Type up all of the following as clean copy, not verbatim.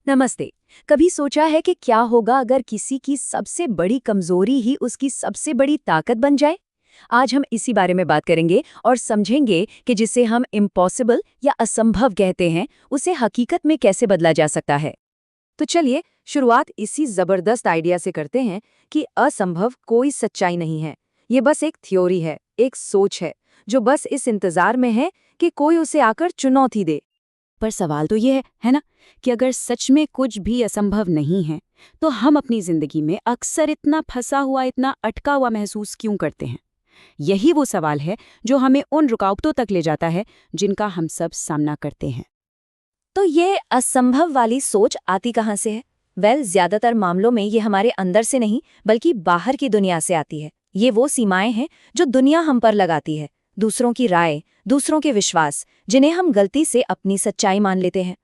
नमस्ते। कभी सोचा है कि क्या होगा अगर किसी की सबसे बड़ी कमजोरी ही उसकी सबसे बड़ी ताकत बन जाए? आज हम इसी बारे में बात करेंगे और समझेंगे कि जिसे हम इम्पॉसिबल या असंभव कहते हैं, उसे हकीकत में कैसे बदला जा सकता है। तो चलिए शुरुआत इसी जबरदस्त आइडिया से करते हैं कि असंभव कोई सच्चाई नहीं है। ये बस एक थ्योरी है, एक सोच है, जो बस इस इंतजार में है कि कोई उसे आकर चुनौती दे। पर सवाल तो ये है ना, कि अगर सच में कुछ भी असंभव नहीं है, तो हम अपनी जिंदगी में अक्सर इतना फंसा हुआ, इतना अटका हुआ महसूस क्यों करते हैं? यही वो सवाल है जो हमें उन रुकावटों तक ले जाता है जिनका हम सब सामना करते हैं। तो ये असंभव वाली सोच आती कहाँ से है? ज्यादातर मामलों में ये हमारे अंदर से नहीं, बल्कि बाहर की दुनिया से आती है। ये वो सीमाएं हैं जो दुनिया हम पर लगाती है, दूसरों की राय, दूसरों के विश्वास, जिन्हें हम गलती से अपनी सच्चाई मान लेते हैं।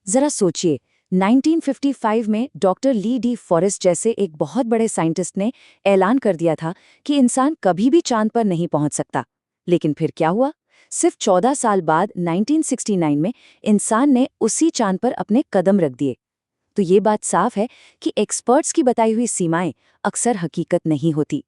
जरा सोचिए, 1955 में डॉक्टर ली डी फॉरेस्ट जैसे एक बहुत बड़े साइंटिस्ट ने ऐलान कर दिया था कि इंसान कभी भी चांद पर नहीं पहुंच सकता। लेकिन फिर क्या हुआ? सिर्फ 14 साल बाद 1969 में इंसान ने उसी चांद पर अपने कदम रख दिए। तो ये बात साफ है कि एक्सपर्ट्स की बताई हुई सीमाएं अक्सर हकीकत नहीं होती।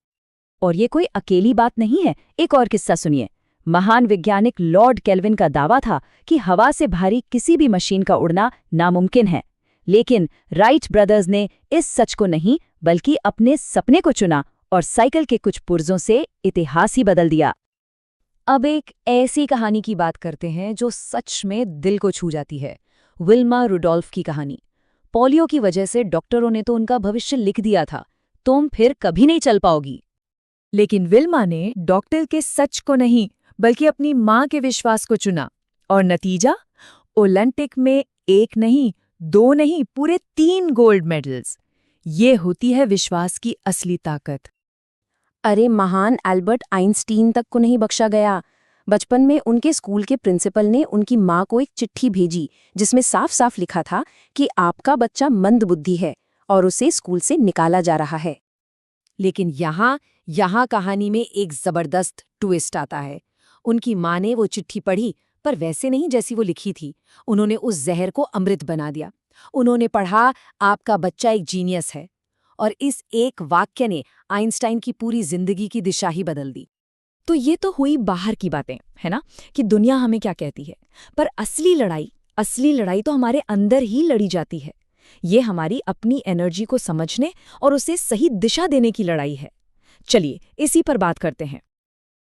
और ये कोई अकेली बात नहीं है। एक और किस्सा सुनिए। महान वैज्ञानिक लॉर्ड केल्विन का दावा था कि हवा से भारी किसी भी मशीन का उड़ना नामुमकिन है। लेकिन राइट ब्रदर्स ने इस सच को नहीं, बल्कि अपने सपने को चुना और साइकिल के कुछ पुर्जों से इतिहास ही बदल दिया। अब एक ऐसी कहानी की बात करते हैं जो सच में दिल को छू जाती है। विल्मा रुडोल्फ की कहानी। पोलियो की वजह से डॉक्टरों ने तो उनका भविष्य लिख दिया था, तुम फिर कभी नहीं चल पाओगी। लेकिन विल्मा ने डॉक्टर के सच को नहीं, बल्कि अपनी मां के विश्वास को चुना। और नतीजा? ओलंपिक में एक नहीं, दो नहीं, पूरे 3 गोल्ड मेडल्स। ये होती है विश्वास की असली ताकत। अरे महान एल्बर्ट आइंस्टीन तक को नहीं बख्शा गया। बचपन में उनके स्कूल के प्रिंसिपल ने उनकी मां को एक चिट्ठी भेजी जिसमें साफ साफ लिखा था कि आपका बच्चा मंदबुद्धि है और उसे स्कूल से निकाला जा रहा है। लेकिन यहाँ कहानी में एक जबरदस्त ट्विस्ट आता है। उनकी माँ ने वो चिट्ठी पढ़ी, पर वैसे नहीं जैसी वो लिखी थी। उन्होंने उस जहर को अमृत बना दिया। उन्होंने पढ़ा, आपका बच्चा एक जीनियस है। और इस एक वाक्य ने आइंस्टाइन की पूरी जिंदगी की दिशा ही बदल दी। तो ये तो हुई बाहर की बातें, है ना, कि दुनिया हमें क्या कहती है। पर असली लड़ाई तो हमारे अंदर ही लड़ी जाती है। ये हमारी अपनी एनर्जी को समझने और उसे सही दिशा देने की लड़ाई है। चलिए इसी पर बात करते हैं।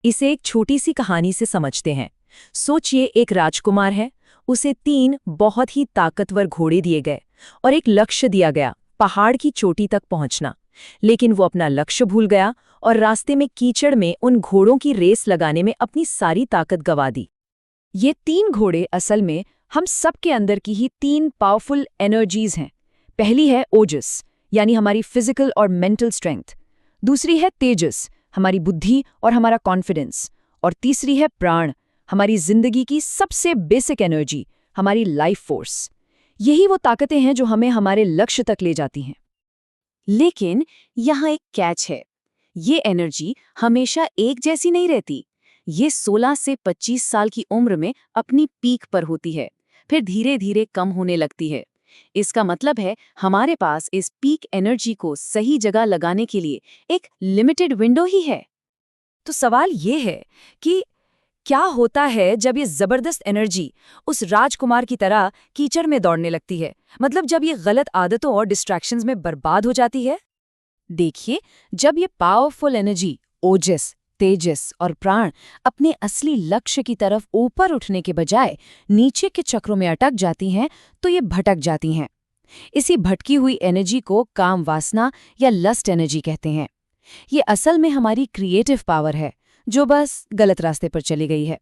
इसे एक छोटी सी कहानी से समझते हैं। सोचिए, एक राजकुमार है, उसे 3 बहुत ही ताकतवर घोड़े दिए गए और एक लक्ष्य दिया गया, पहाड़ की चोटी तक पहुंचना। लेकिन वो अपना लक्ष्य भूल गया और रास्ते में कीचड़ में उन घोड़ों की रेस लगाने में अपनी सारी ताकत गंवा दी। ये 3 घोड़े असल में हम सबके अंदर की ही 3 पावरफुल एनर्जीज हैं। पहली है ओजस, यानी हमारी फिजिकल और मेंटल स्ट्रेंथ। दूसरी है तेजस, हमारी बुद्धि और हमारा कॉन्फिडेंस। और तीसरी है प्राण, हमारी जिंदगी की सबसे बेसिक एनर्जी, हमारी लाइफ फोर्स। यही वो ताकतें हैं जो हमें हमारे लक्ष्य तक ले जाती हैं। लेकिन यहाँ एक कैच है। ये एनर्जी हमेशा एक जैसी नहीं रहती। ये 16 से 25 साल की उम्र में अपनी पीक पर होती है, फिर धीरे धीरे कम होने लगती है। इसका मतलब है हमारे पास इस पीक एनर्जी को सही जगह लगाने के लिए एक लिमिटेड विंडो ही है। तो सवाल ये है कि क्या होता है जब ये जबरदस्त एनर्जी उस राजकुमार की तरह कीचड़ में दौड़ने लगती है? मतलब जब ये गलत आदतों और डिस्ट्रैक्शंस में बर्बाद हो जाती है। देखिए, जब ये पावरफुल एनर्जी ओजस, तेजस और प्राण अपने असली लक्ष्य की तरफ ऊपर उठने के बजाय नीचे के चक्रों में अटक जाती हैं, तो ये भटक जाती हैं। इसी भटकी हुई एनर्जी को काम वासना या लस्ट एनर्जी कहते हैं। ये असल में हमारी क्रिएटिव पावर है, जो बस गलत रास्ते पर चली गई है।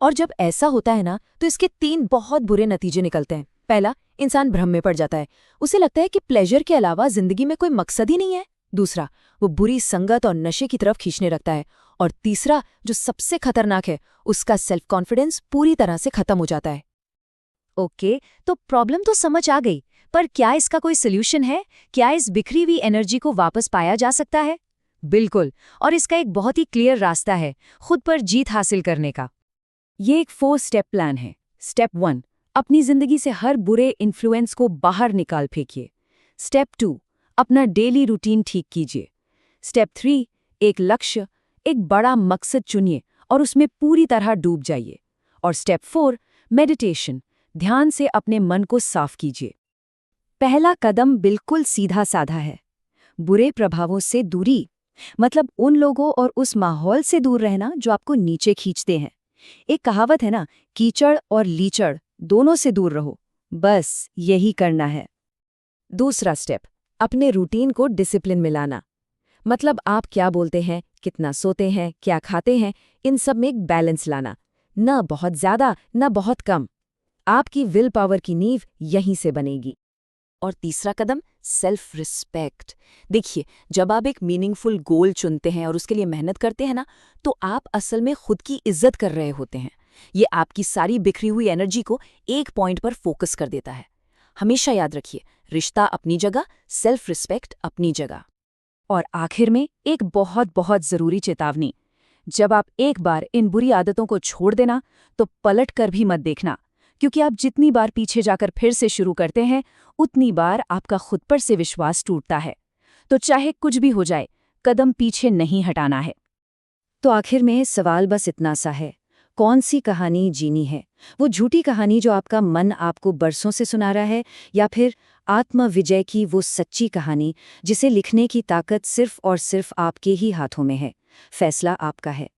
और जब ऐसा होता है ना, तो इसके 3 बहुत बुरे नतीजे निकलते हैं। पहला, इंसान भ्रम में पड़ जाता है। उसे लगता है कि प्लेजर के अलावा जिंदगी में कोई मकसद ही नहीं है। दूसरा, वो बुरी संगत और नशे की तरफ खींचने लगता है। और तीसरा, जो सबसे खतरनाक है, उसका सेल्फ कॉन्फिडेंस पूरी तरह से खत्म हो जाता है। ओके, तो प्रॉब्लम तो समझ आ गई, पर क्या इसका कोई सोल्यूशन है? क्या इस बिखरी हुई एनर्जी को वापस पाया जा सकता है? बिल्कुल, और इसका एक बहुत ही क्लियर रास्ता है खुद पर जीत हासिल करने का। ये एक 4 स्टेप प्लान है। स्टेप 1, अपनी जिंदगी से हर बुरे इन्फ्लुएंस को बाहर निकाल फेंकिए। स्टेप 2, अपना डेली रूटीन ठीक कीजिए। स्टेप 3, एक लक्ष्य, एक बड़ा मकसद चुनिए और उसमें पूरी तरह डूब जाइए। और स्टेप 4, मेडिटेशन, ध्यान से अपने मन को साफ कीजिए। पहला कदम बिल्कुल सीधा साधा है। बुरे प्रभावों से दूरी, मतलब उन लोगों और उस माहौल से दूर रहना जो आपको नीचे खींचते हैं। एक कहावत है ना, कीचड़ और लीचड़ दोनों से दूर रहो। बस यही करना है। दूसरा स्टेप, अपने रूटीन को डिसिप्लिन में लाना। मतलब आप क्या बोलते हैं, कितना सोते हैं, क्या खाते हैं, इन सब में एक बैलेंस लाना। न बहुत ज्यादा, न बहुत कम। आपकी विल पावर की नींव यहीं से बनेगी। और तीसरा कदम, सेल्फ रिस्पेक्ट। देखिए, जब आप एक मीनिंगफुल गोल चुनते हैं और उसके लिए मेहनत करते हैं ना, तो आप असल में खुद की इज्जत कर रहे होते हैं। ये आपकी सारी बिखरी हुई एनर्जी को एक पॉइंट पर फोकस कर देता है। हमेशा याद रखिए, रिश्ता अपनी जगह, सेल्फ रिस्पेक्ट अपनी जगह। और आखिर में एक बहुत बहुत जरूरी चेतावनी, जब आप एक बार इन बुरी आदतों को छोड़ देना, तो पलट कर भी मत देखना, क्योंकि आप जितनी बार पीछे जाकर फिर से शुरू करते हैं, उतनी बार आपका खुद पर से विश्वास टूटता है। तो चाहे कुछ भी हो जाए, कदम पीछे नहीं हटाना है। तो आखिर में सवाल बस इतना सा है, कौन सी कहानी जीनी है? वो झूठी कहानी जो आपका मन आपको बरसों से सुना रहा है, या फिर आत्म विजय की वो सच्ची कहानी जिसे लिखने की ताकत सिर्फ और सिर्फ आपके ही हाथों में है? फैसला आपका है।